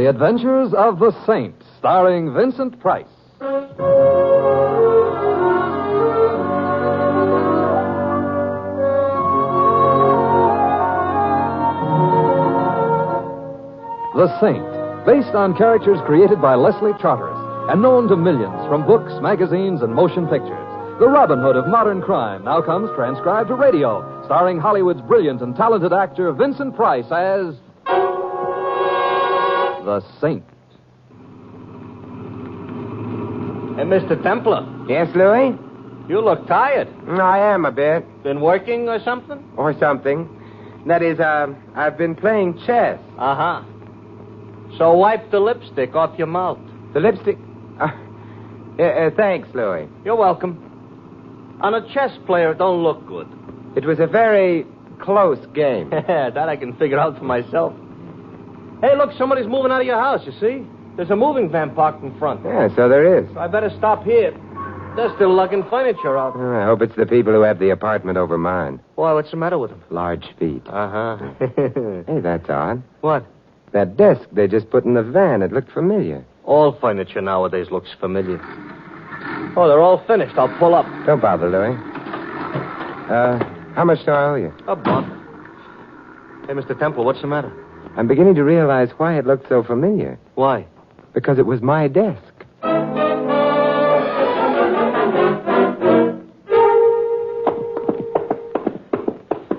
The Adventures of the Saint, starring Vincent Price. The Saint, based on characters created by Leslie Charteris and known to millions from books, magazines, and motion pictures. The Robin Hood of modern crime now comes transcribed to radio, starring Hollywood's brilliant and talented actor Vincent Price as the Saint. Hey, Mr. Templar. Yes, Louis? You look tired. I am a bit. Been working or something? Or something. That is, I've been playing chess. Uh-huh. So wipe the lipstick off your mouth. The lipstick? Thanks, Louis. You're welcome. On a chess player, it don't look good. It was a very close game. That I can figure out for myself. Hey, look, somebody's moving out of your house, you see? There's a moving van parked in front. Yeah, so there is. I better stop here. They're still lugging furniture out. I hope it's the people who have the apartment over mine. Why, what's the matter with them? Large feet. Uh-huh. Hey, that's odd. What? That desk they just put in the van, it looked familiar. All furniture nowadays looks familiar. Oh, they're all finished. I'll pull up. Don't bother, Louis. How much do I owe you? A buck. Hey, Mr. Temple, what's the matter? I'm beginning to realize why it looked so familiar. Why? Because it was my desk.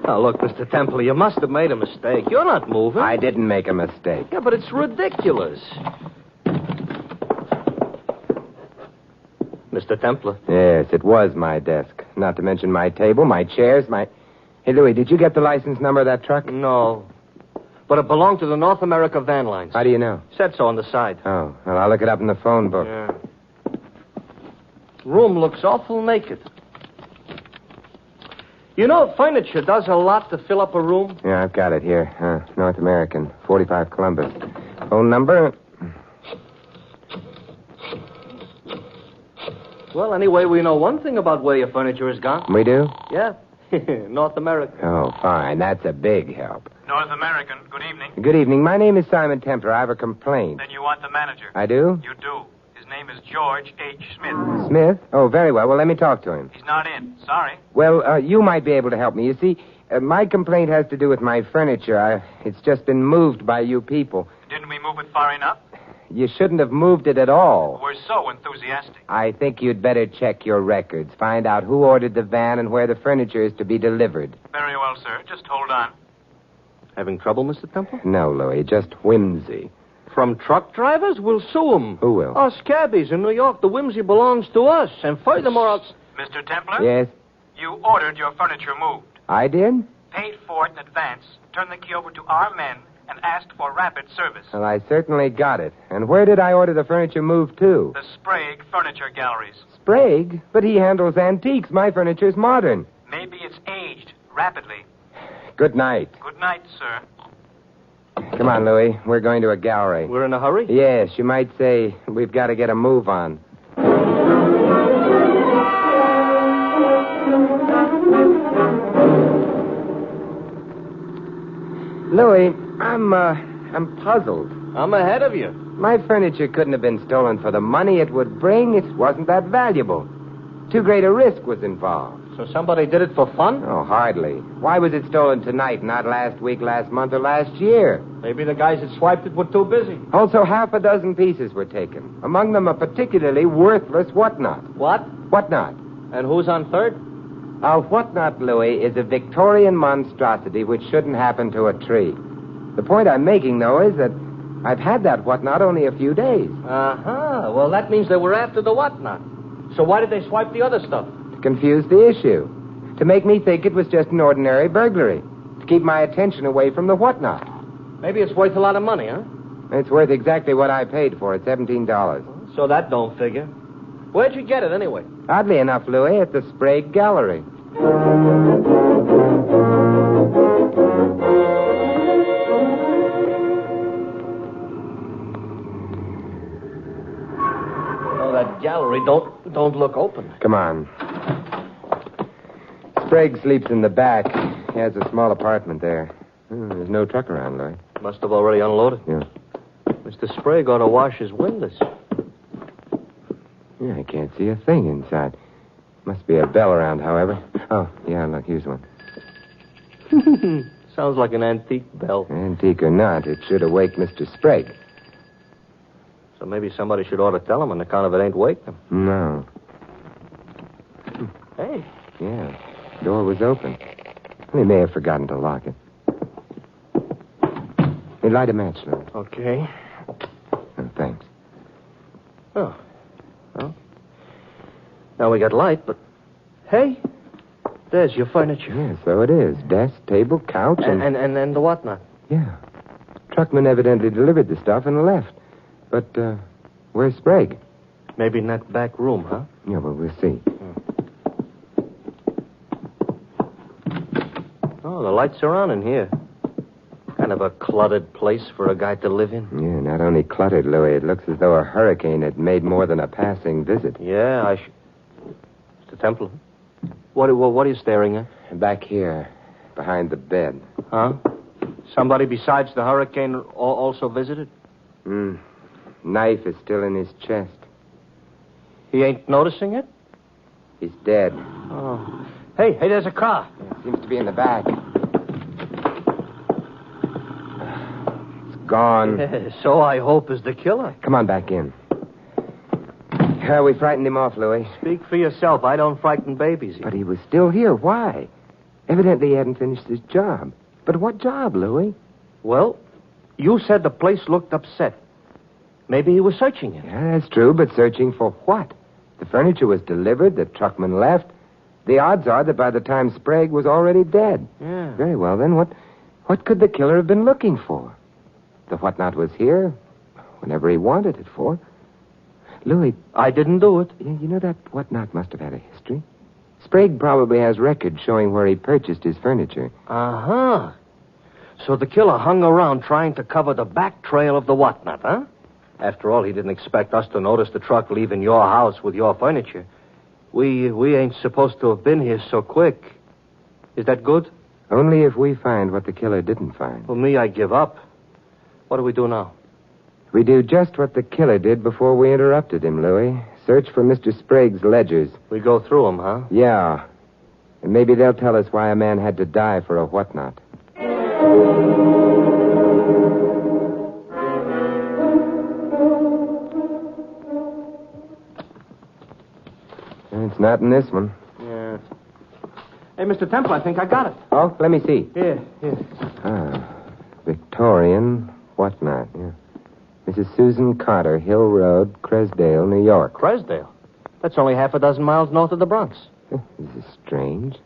Now, look, Mr. Temple, you must have made a mistake. You're not moving. I didn't make a mistake. Yeah, but it's ridiculous. Mr. Templar. Yes, it was my desk. Not to mention my table, my chairs, my... Hey, Louis, did you get the license number of that truck? No. But it belonged to the North America Van Lines. How do you know? Said so on the side. Oh, well, I'll look it up in the phone book. Yeah. Room looks awful naked. You know, furniture does a lot to fill up a room. Yeah, I've got it here. North American, 45 Columbus. Phone number? Well, anyway, we know one thing about where your furniture has gone. We do? Yeah. North America. Oh, fine. That's a big help. North American, good evening. Good evening. My name is Simon Templar. I have a complaint. Then you want the manager. I do? You do. His name is George H. Smith. Smith? Oh, very well. Well, let me talk to him. He's not in. Sorry. Well, you might be able to help me. You see, my complaint has to do with my furniture. It's just been moved by you people. Didn't we move it far enough? You shouldn't have moved it at all. We're so enthusiastic. I think you'd better check your records. Find out who ordered the van and where the furniture is to be delivered. Very well, sir. Just hold on. Having trouble, Mr. Temple? No, Louis, just whimsy. From truck drivers? We'll sue them. Who will? Us cabbies in New York. The whimsy belongs to us. And furthermore, Mr. Templar? Yes? You ordered your furniture moved. I did? Paid for it in advance, turned the key over to our men, and asked for rapid service. Well, I certainly got it. And where did I order the furniture moved to? The Sprague Furniture Galleries. Sprague? But he handles antiques. My furniture's modern. Maybe it's aged rapidly. Good night. Good night, sir. Come on, Louis. We're going to a gallery. we're in a hurry? Yes, you might say we've got to get a move on. Louis, I'm puzzled. I'm ahead of you. My furniture couldn't have been stolen for the money it would bring. It wasn't that valuable. Too great a risk was involved. So somebody did it for fun? Oh, hardly. Why was it stolen tonight, not last week, last month, or last year? Maybe the guys that swiped it were too busy. Also, half a dozen pieces were taken. Among them, a particularly worthless whatnot. What? Whatnot? And who's on third? A whatnot, Louis, is a Victorian monstrosity which shouldn't happen to a tree. The point I'm making, though, is that I've had that whatnot only a few days. Uh-huh. Well, that means they were after the whatnot. So why did they swipe the other stuff? To confuse the issue. To make me think it was just an ordinary burglary. To keep my attention away from the whatnot. Maybe it's worth a lot of money, huh? It's worth exactly what I paid for it, $17. So that don't figure. Where'd you get it, anyway? Oddly enough, Louis, at the Sprague Gallery. Oh, that gallery don't look open. Come on. Sprague sleeps in the back. He has a small apartment there. There's no truck around, Louis. Must have already unloaded. Yeah. Mr. Mr. Sprague ought to wash his windows. Yeah, I can't see a thing inside. Must be a bell around, however. Oh, yeah, look, here's one. Sounds like an antique bell. Antique or not, it should awake Mr. Sprague. So maybe somebody should ought to tell him on account of it ain't wake him. No. Hey. Yeah, door was open. He may have forgotten to lock it. Hey, light a match, Lou. Okay. Oh, thanks. Oh. Well, now we got light, but... Hey, there's your furniture. Yeah, so it is. Desk, table, couch, And the whatnot. Yeah. Truckman evidently delivered the stuff and left. But, where's Sprague? Maybe in that back room, huh? Yeah, well, we'll see. Oh, the lights are on in here. Kind of a cluttered place for a guy to live in. Yeah, not only cluttered, Louis. It looks as though a hurricane had made more than a passing visit. Yeah, Mr. Templar, what are you staring at? Back here, behind the bed. Huh? Somebody besides the hurricane also visited? Knife is still in his chest. He ain't noticing it? He's dead. Oh. Hey, there's a car. Yeah, seems to be in the back. It's gone. Yeah, so I hope is the killer. Come on back in. We frightened him off, Louis. Speak for yourself. I don't frighten babies. But he was still here. Why? Evidently he hadn't finished his job. But what job, Louis? Well, you said the place looked upset. Maybe he was searching it. Yeah, that's true, but searching for what? The furniture was delivered, the truckman left. The odds are that by the time Sprague was already dead. Yeah. Very well, then, what could the killer have been looking for? The whatnot was here whenever he wanted it for. Louis... I didn't do it. You know that whatnot must have had a history. Sprague probably has records showing where he purchased his furniture. Uh-huh. So the killer hung around trying to cover the back trail of the whatnot, huh? After all, he didn't expect us to notice the truck leaving your house with your furniture. We ain't supposed to have been here so quick. Is that good? Only if we find what the killer didn't find. For me, I give up. What do we do now? We do just what the killer did before we interrupted him, Louis. Search for Mr. Sprague's ledgers. We go through them, huh? Yeah. And maybe they'll tell us why a man had to die for a whatnot. It's not in this one. Yeah. Hey, Mr. Temple, I think I got it. Oh, let me see. Here. Victorian whatnot, yeah. Mrs. Susan Carter, Hill Road, Cresdale, New York. Cresdale? That's only half a dozen miles north of the Bronx. This is strange.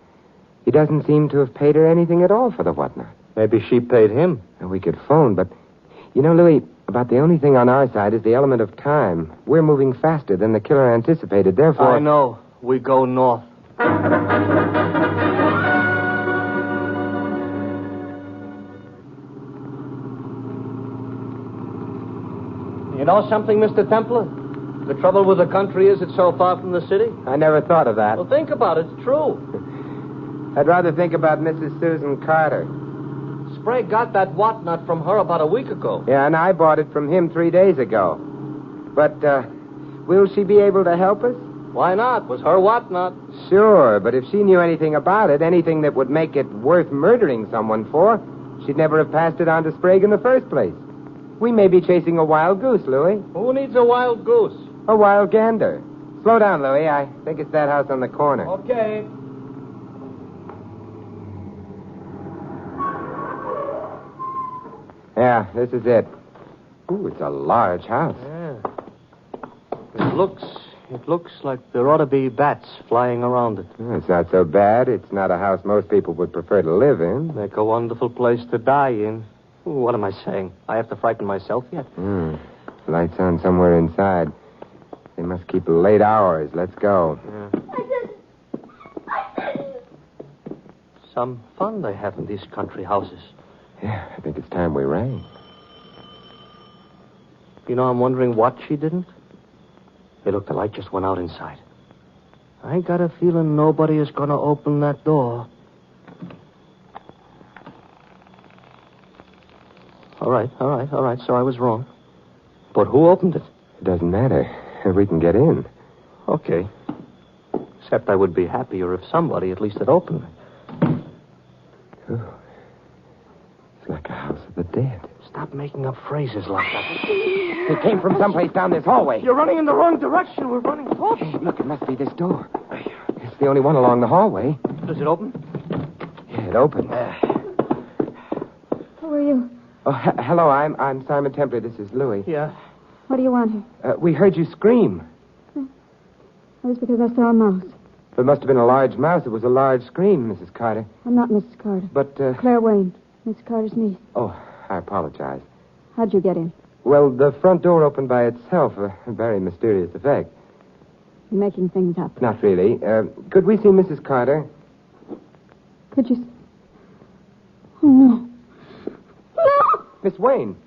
He doesn't seem to have paid her anything at all for the whatnot. Maybe she paid him. And we could phone, but... You know, Louis, about the only thing on our side is the element of time. We're moving faster than the killer anticipated, therefore... I know. We go north. You know something, Mr. Templar? The trouble with the country is it's so far from the city. I never thought of that. Well, think about it. It's true. I'd rather think about Mrs. Susan Carter. Sprague got that whatnot from her about a week ago. Yeah, and I bought it from him 3 days ago. But, will she be able to help us? Why not? It was her whatnot. Sure, but if she knew anything about it, anything that would make it worth murdering someone for, she'd never have passed it on to Sprague in the first place. We may be chasing a wild goose, Louis. Who needs a wild goose? A wild gander. Slow down, Louis. I think it's that house on the corner. Okay. Yeah, this is it. Ooh, it's a large house. Yeah. It looks like there ought to be bats flying around it. It's not so bad. It's not a house most people would prefer to live in. Make a wonderful place to die in. Ooh, what am I saying? I have to frighten myself yet? Lights on somewhere inside. They must keep late hours. Let's go. Yeah. Some fun they have in these country houses. Yeah, I think it's time we rang. You know, I'm wondering what she didn't. Hey, look, the light just went out inside. I got a feeling nobody is going to open that door. All right. So I was wrong. But who opened it? It doesn't matter. We can get in. Okay. Except I would be happier if somebody at least had opened it. Oh. It's like a house of the dead. Stop making up phrases like that. It came from someplace down this hallway. You're running in the wrong direction. We're running close. Hey, look, it must be this door. It's the only one along the hallway. Does it open? Yeah, it opened. Who are you? Oh, hello, I'm Simon Templer. This is Louis. Yeah. What do you want here? We heard you scream. It was because I saw a mouse. It must have been a large mouse. It was a large scream, Mrs. Carter. I'm not Mrs. Carter. But, Claire Wayne, Miss Carter's niece. Oh, I apologize. How'd you get in? Well, the front door opened by itself. A very mysterious effect. You're making things up. Not really. Could we see Mrs. Carter? Could you... Oh, no. No! Miss Wayne.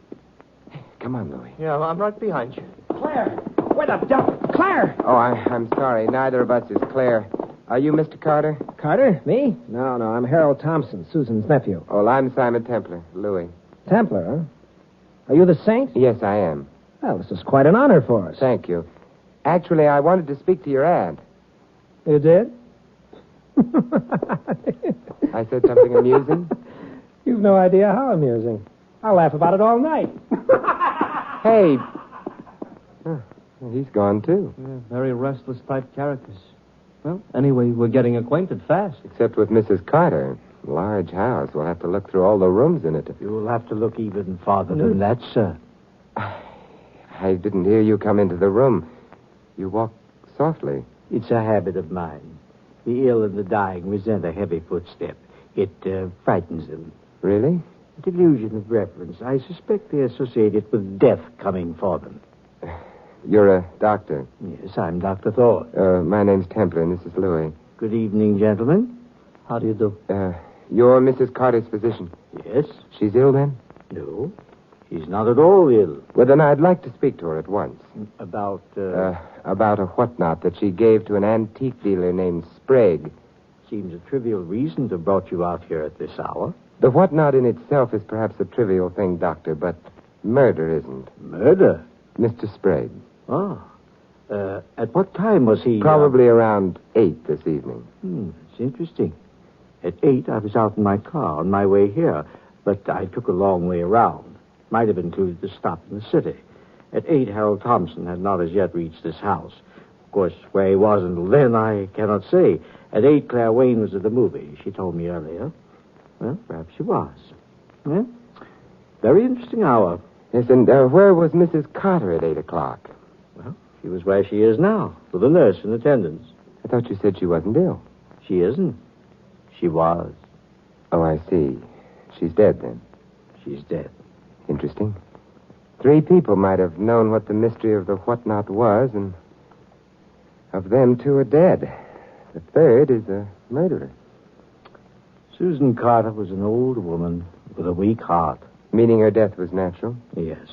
Come on, Louis. Yeah, I'm right behind you. Claire! Where the devil? Claire! Oh, I'm sorry. Neither of us is Claire. Are you Mr. Carter? Carter? Me? No, I'm Harold Thompson, Susan's nephew. Oh, well, I'm Simon Templer. Louis. Templar, huh? Are you the saint? Yes, I am. Well, this is quite an honor for us. Thank you. Actually, I wanted to speak to your aunt. You did? I said something amusing? You've no idea how amusing. I'll laugh about it all night. Hey. Oh, he's gone, too. Yeah, very restless type characters. Well, anyway, we're getting acquainted fast. Except with Mrs. Carter. Large house. We'll have to look through all the rooms in it. You'll have to look even farther than that, sir. I didn't hear you come into the room. You walk softly. It's a habit of mine. The ill and the dying resent a heavy footstep. It frightens them. Really? A delusion of reverence. I suspect they associate it with death coming for them. You're a doctor. Yes, I'm Dr. Thorne. My name's Templer, and this is Louis. Good evening, gentlemen. How do you do? You're Mrs. Carter's physician. Yes. She's ill, then? No. She's not at all ill. Well, then I'd like to speak to her at once. About, About a whatnot that she gave to an antique dealer named Sprague. Seems a trivial reason to have brought you out here at this hour. The whatnot in itself is perhaps a trivial thing, Doctor, but murder isn't. Murder? Mr. Sprague. Ah. At what time was he... Probably around 8 this evening. It's interesting. At 8, I was out in my car on my way here, but I took a long way around. Might have included the stop in the city. At 8, Harold Thompson had not as yet reached this house. Of course, where he was until then, I cannot say. At 8, Claire Wayne was at the movie. She told me earlier. Well, perhaps she was. Well, very interesting hour. Yes, and where was Mrs. Carter at 8 o'clock? Well, she was where she is now, with a nurse in attendance. I thought you said she wasn't ill. She isn't. She was. Oh, I see. She's dead, then. She's dead. Interesting. 3 people might have known what the mystery of the whatnot was, and of them 2 are dead. The 3rd is a murderer. Susan Carter was an old woman with a weak heart. Meaning her death was natural? Yes.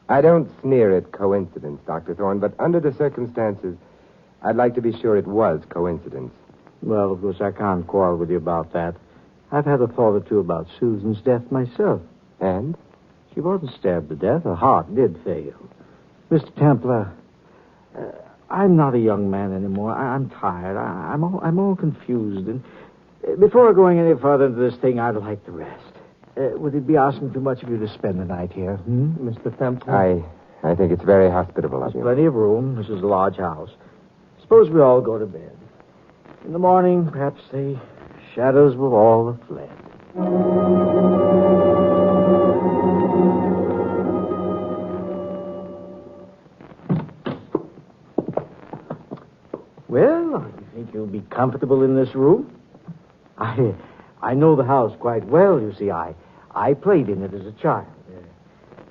I don't sneer at coincidence, Dr. Thorne, but under the circumstances, I'd like to be sure it was coincidence. Well, of course, I can't quarrel with you about that. I've had a thought or two about Susan's death myself. And? She wasn't stabbed to death. Her heart did fail. Mr. Templer, I'm not a young man anymore. I'm tired. I'm all confused. And before going any further into this thing, I'd like to rest. Would it be asking too much of you to spend the night here, Mr. Templer? I think it's very hospitable of you. There's plenty of room. This is a large house. Suppose we all go to bed. In the morning, perhaps the shadows will all have fled. Well, I think you'll be comfortable in this room. I know the house quite well, you see. I played in it as a child. There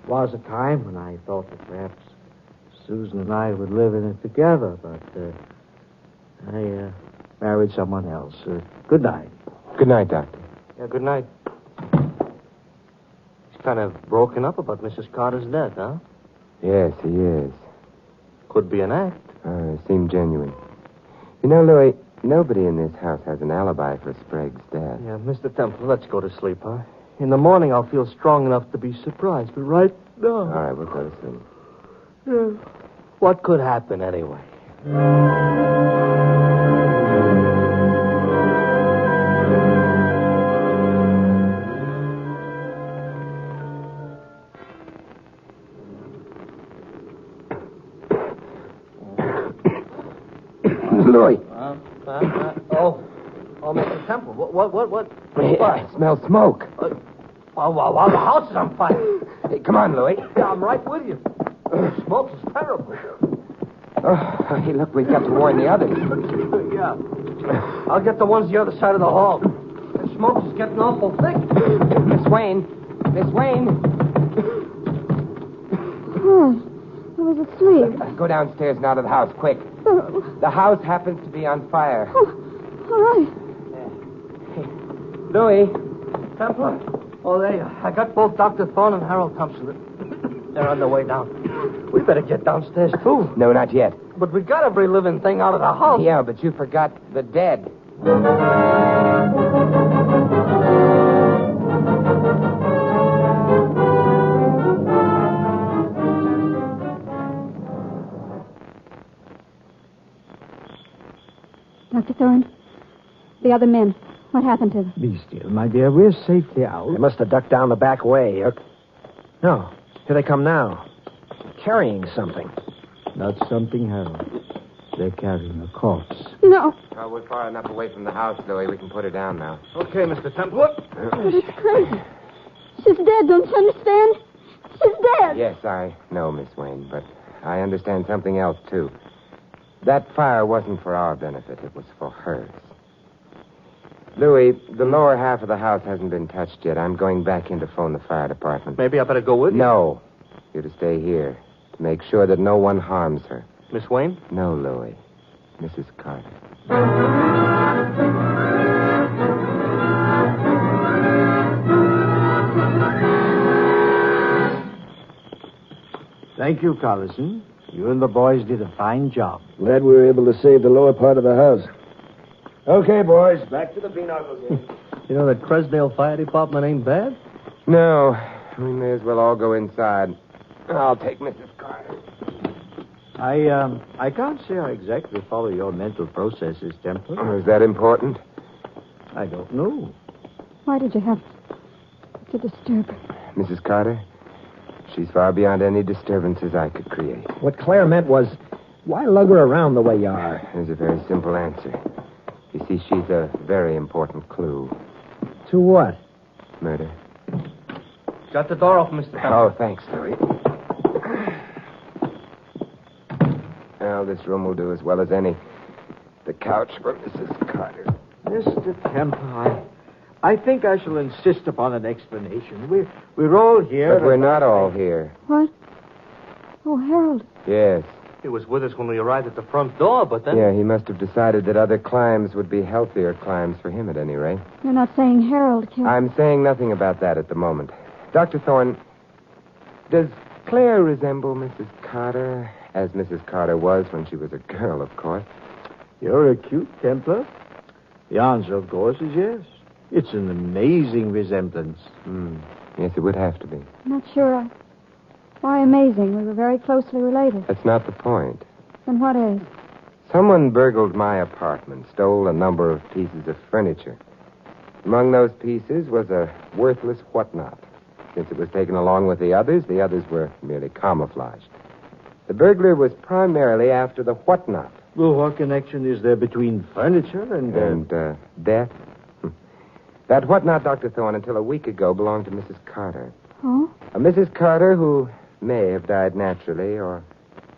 was a time when I thought that perhaps Susan and I would live in it together, but I married someone else. Good night. Good night, Doctor. Yeah, good night. He's kind of broken up about Mrs. Carter's death, huh? Yes, he is. Could be an act. Seemed genuine. You know, Louis, nobody in this house has an alibi for Sprague's death. Yeah, Mr. Temple, let's go to sleep, huh? In the morning, I'll feel strong enough to be surprised, but right now... All right, we'll go to sleep. What could happen anyway? Louis. Oh, Mr. Temple, what? Hey, I smell smoke. Well, the house is on fire. Hey, come on, Louis. Yeah, I'm right with you. Smoke is terrible. Oh, hey, look, we've got to warn the others. Yeah. I'll get the ones the other side of the hall. The smoke is getting awful thick. Miss Wayne. Miss Wayne. Oh, I was asleep. Go downstairs and out of the house, quick. Oh, The house happens to be on fire. all right. Louis. Templar. Oh, there you are. I got both Dr. Thorne and Harold Thompson. They're on their way down. We better get downstairs, too. No, not yet. But we got every living thing out of the house. Yeah, but you forgot the dead. Dr. Thorne, the other men, what happened to them? Be still, my dear. We're safely out. They must have ducked down the back way. No, here they come now. Carrying something. Not something, Harold. They're carrying a corpse. No, Well, we're far enough away from the house, Louis. We can put her down now. Okay, Mr. Templar. but it's crazy. She's dead, don't you understand? She's dead. Yes, I know, Miss Wayne, but I understand something else, too. That fire wasn't for our benefit. It was for hers. Louis, the lower half of the house hasn't been touched yet. I'm going back in to phone the fire department. Maybe I better go with you. No. You're to stay here to make sure that no one harms her. Miss Wayne? No, Louis. Mrs. Carter. Thank you, Collison. You and the boys did a fine job. Glad we were able to save the lower part of the house. Okay, boys, back to the pinochle game. You know that Cresdale Fire Department ain't bad? No. We may as well all go inside. I'll take Mrs. Carter. I can't say I exactly follow your mental processes, Templar. Is that important? I don't know. Why did you have to disturb her? Mrs. Carter? She's far beyond any disturbances I could create. What Claire meant was, why lug her around the way you are? There's a very simple answer. You see, she's a very important clue. To what? Murder. Shut the door off, Mr. Temple. Oh, thanks, Louis. Well, this room will do as well as any. The couch for Mrs. Carter. Mr. Templar, I think I shall insist upon an explanation. We're all here. But we're not all here. What? Oh, Harold. Yes. He was with us when we arrived at the front door, but then... Yeah, he must have decided that other climbs would be healthier climbs for him at any rate. You're not saying Harold killed... I'm saying nothing about that at the moment. Dr. Thorne, does Claire resemble Mrs. Carter as Mrs. Carter was when she was a girl, of course? You're a cute Templar. The answer, of course, is yes. It's an amazing resemblance. Yes, it would have to be. I'm not sure. Why amazing? We were very closely related. That's not the point. Then what is? Someone burgled my apartment, stole a number of pieces of furniture. Among those pieces was a worthless whatnot. Since it was taken along with the others were merely camouflaged. The burglar was primarily after the whatnot. Well, what connection is there between furniture and... Death? That whatnot, Dr. Thorne, until a week ago belonged to Mrs. Carter. Oh? A Mrs. Carter who may have died naturally or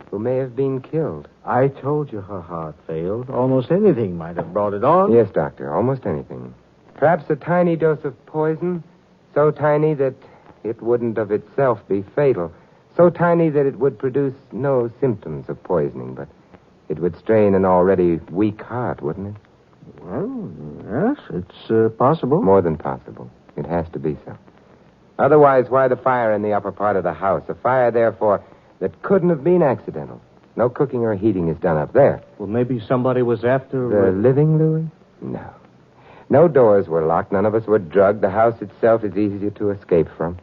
who may have been killed. I told you her heart failed. Almost anything might have brought it on. Yes, Doctor, almost anything. Perhaps a tiny dose of poison, so tiny that it wouldn't of itself be fatal, so tiny that it would produce no symptoms of poisoning, but it would strain an already weak heart, wouldn't it? Well, yes, it's possible. More than possible. It has to be so. Otherwise, why the fire in the upper part of the house? A fire, therefore, that couldn't have been accidental. No cooking or heating is done up there. Well, maybe somebody was after... The living, Louis? No. No doors were locked. None of us were drugged. The house itself is easier to escape from.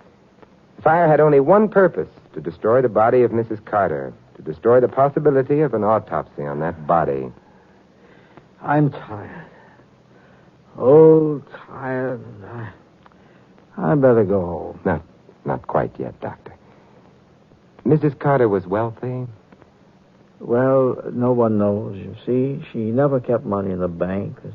The fire had only one purpose, to destroy the body of Mrs. Carter, to destroy the possibility of an autopsy on that body. I'm tired. Oh, tired. I better go home. Not quite yet, Doctor. Mrs. Carter was wealthy? Well, no one knows, you see. She never kept money in the bank. There's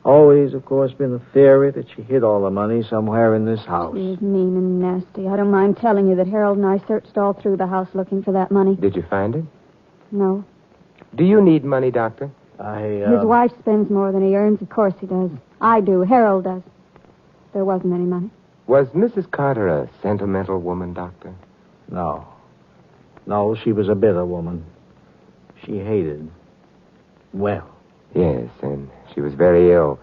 always, of course, been a theory that she hid all the money somewhere in this house. She's mean and nasty. I don't mind telling you that Harold and I searched all through the house looking for that money. Did you find it? No. Do you need money, Doctor? His wife spends more than he earns. Of course he does. I do. Harold does. There wasn't any money. Was Mrs. Carter a sentimental woman, Doctor? No. No, she was a bitter woman. She hated. Well. Yes, and she was very ill.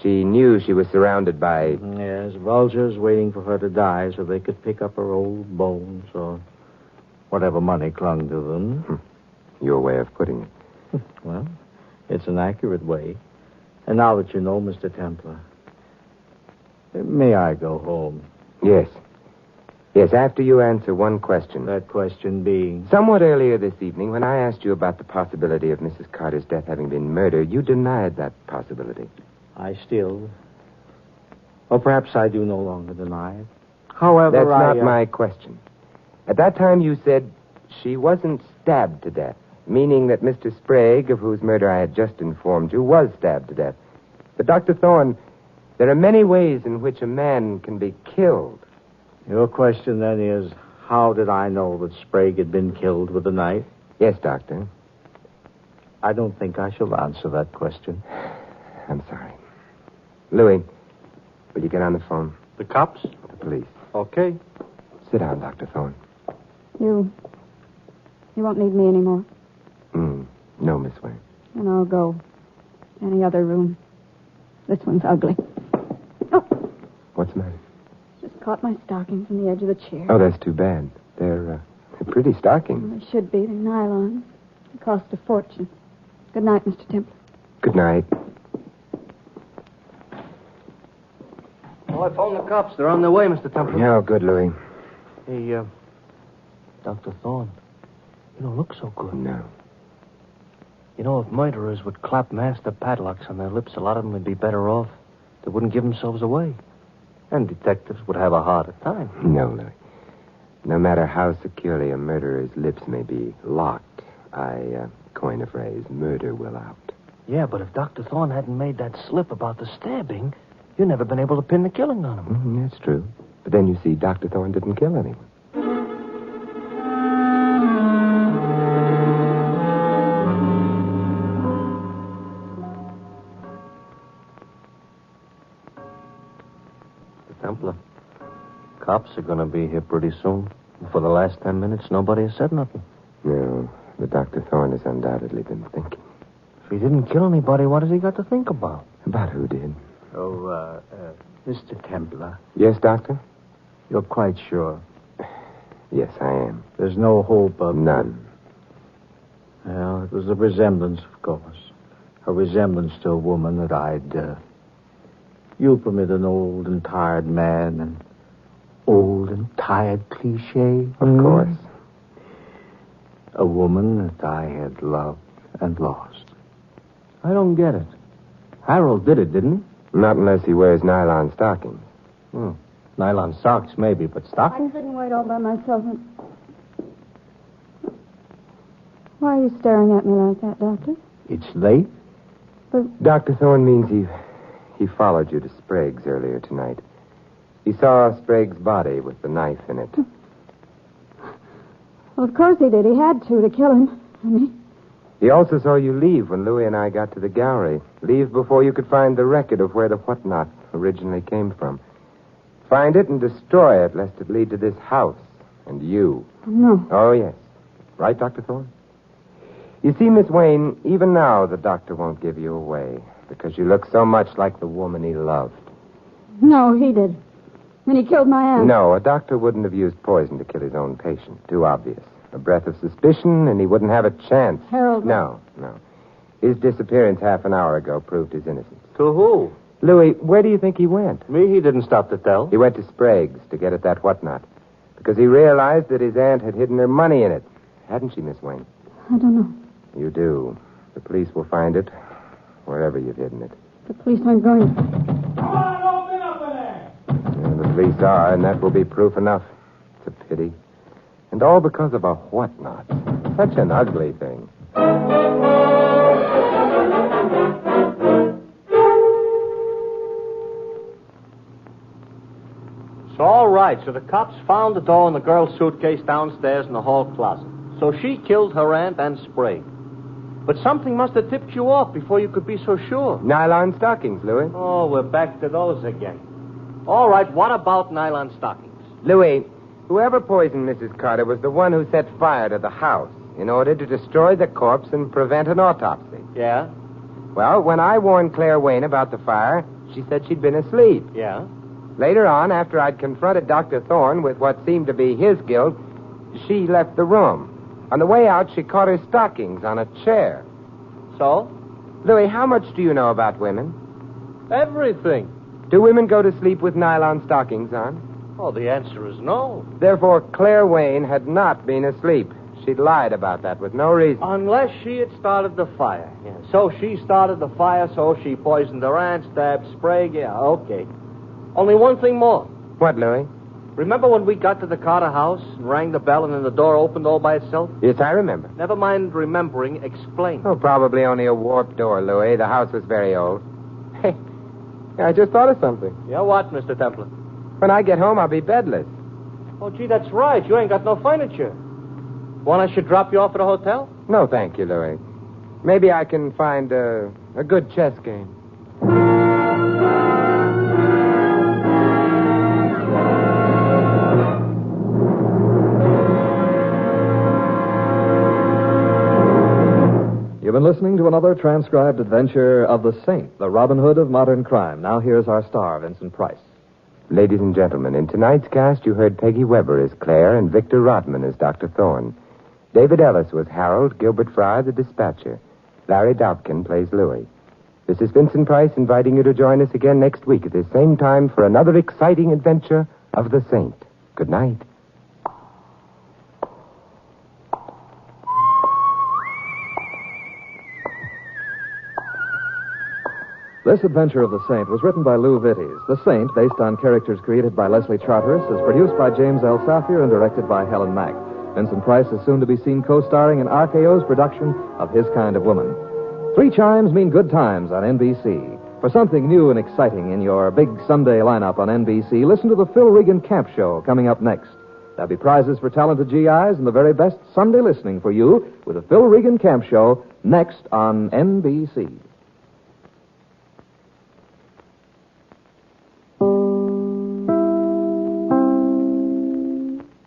She knew she was surrounded by... Yes, vultures waiting for her to die so they could pick up her old bones or whatever money clung to them. Your way of putting it. Well, it's an accurate way. And now that you know, Mr. Templar, may I go home? Yes. Yes, after you answer one question. That question being? Somewhat earlier this evening, when I asked you about the possibility of Mrs. Carter's death having been murder, you denied that possibility. I still... Or perhaps I do no longer deny it. However, That's not my question. At that time, you said she wasn't stabbed to death, meaning that Mr. Sprague, of whose murder I had just informed you, was stabbed to death. But, Dr. Thorne, there are many ways in which a man can be killed. Your question, then, is, how did I know that Sprague had been killed with a knife? Yes, Doctor. I don't think I shall answer that question. I'm sorry. Louis, will you get on the phone? The cops? The police. Okay. Sit down, Dr. Thorne. You won't need me anymore. No, Miss Wayne. Then I'll go. Any other room. This one's ugly. Oh, What's the matter? just caught my stockings on the edge of the chair. Oh, that's too bad. They're pretty stockings. They should be. They're nylon. They cost a fortune. Good night, Mr. Templar. Good night. Well, I phoned the cops. They're on their way, Mr. Templar. No, good, Louis. Hey, Dr. Thorne, you don't look so good. No. You know, if murderers would clap master padlocks on their lips, a lot of them would be better off. They wouldn't give themselves away. And detectives would have a harder time. No, Louis. No matter how securely a murderer's lips may be locked, I coin a phrase, murder will out. Yeah, but if Dr. Thorne hadn't made that slip about the stabbing, you'd never been able to pin the killing on him. That's true. But then you see, Dr. Thorne didn't kill anyone. Templar, cops are going to be here pretty soon. For the last 10 minutes, nobody has said nothing. No, but Dr. Thorne has undoubtedly been thinking. If he didn't kill anybody, what has he got to think about? About who did? Oh, Mr. Templar, Yes, Doctor? you're quite sure? Yes, I am. There's no hope of... None. Well, it was a resemblance, of course. A resemblance to a woman that I'd... You'll permit an old and tired man and old and tired cliche? Of course. A woman that I had loved and lost. I don't get it. Harold did it, didn't he? Not unless he wears nylon stockings. Nylon socks, maybe, but I stockings? couldn't wait all by myself. Why are you staring at me like that, Doctor? It's late? Dr. Thorne means he followed you to Sprague's earlier tonight. He saw Sprague's body with the knife in it. Well, of course he did. He had to kill him. He also saw you leave when Louis and I got to the gallery. Leave before you could find the record of where the whatnot originally came from. Find it and destroy it, lest it lead to this house and you. No. Oh, yes. Right, Dr. Thorne? You see, Miss Wayne, even now the doctor won't give you away because you look so much like the woman he loved. No, he did. When he killed my aunt. No, a doctor wouldn't have used poison to kill his own patient. Too obvious. A breath of suspicion, and he wouldn't have a chance. Harold. No. His disappearance half an hour ago proved his innocence. To who? Louis, where do you think he went? Me, he didn't stop to tell. He went to Sprague's to get at that whatnot. Because he realized that his aunt had hidden her money in it. Hadn't she, Miss Wayne? I don't know. You do. The police will find it wherever you've hidden it. The police aren't going to. Come on, open up in there! Yeah, the police are, and that will be proof enough. It's a pity. And all because of a whatnot. Such an ugly thing. So, all right. So the cops found the doll in the girl's suitcase downstairs in the hall closet. So she killed her aunt and Sprague. But something must have tipped you off before you could be so sure. Nylon stockings, Louis. Oh, we're back to those again. All right, what about nylon stockings? Louis, whoever poisoned Mrs. Carter was the one who set fire to the house in order to destroy the corpse and prevent an autopsy. Yeah? Well, when I warned Claire Wayne about the fire, she said she'd been asleep. Yeah? Later on, after I'd confronted Dr. Thorne with what seemed to be his guilt, she left the room. On the way out, she caught her stockings on a chair. So? Louis, how much do you know about women? Everything. Do women go to sleep with nylon stockings on? Oh, the answer is no. Therefore, Claire Wayne had not been asleep. She'd lied about that with no reason. Unless she had started the fire. Yeah. So she started the fire, so she poisoned her aunt, stabbed Sprague. Yeah, okay. Only one thing more. What, Louis? Remember when we got to the Carter house and rang the bell and then the door opened all by itself? Yes, I remember. Never mind remembering, explain. Oh, probably only a warped door, Louis. The house was very old. Hey, I just thought of something. Yeah, what, Mr. Templar? When I get home, I'll be bedless. Oh, gee, that's right. You ain't got no furniture. Want I should drop you off at a hotel? No, thank you, Louis. Maybe I can find a good chess game. You've been listening to another transcribed adventure of the Saint, the Robin Hood of modern crime. Now here's our star, Vincent Price. Ladies and gentlemen, in tonight's cast, you heard Peggy Weber as Claire and Victor Rodman as Dr. Thorne. David Ellis was Harold, Gilbert Fry, the dispatcher. Larry Dobkin plays Louis. This is Vincent Price inviting you to join us again next week at the same time for another exciting adventure of the Saint. Good night. This adventure of the Saint was written by Lou Vitties. The Saint, based on characters created by Leslie Charteris, is produced by James L. Safier and directed by Helen Mack. Vincent Price is soon to be seen co-starring in RKO's production of His Kind of Woman. 3 chimes mean good times on NBC. For something new and exciting in your big Sunday lineup on NBC, listen to the Phil Regan Camp Show coming up next. There'll be prizes for talented GIs and the very best Sunday listening for you with the Phil Regan Camp Show next on NBC.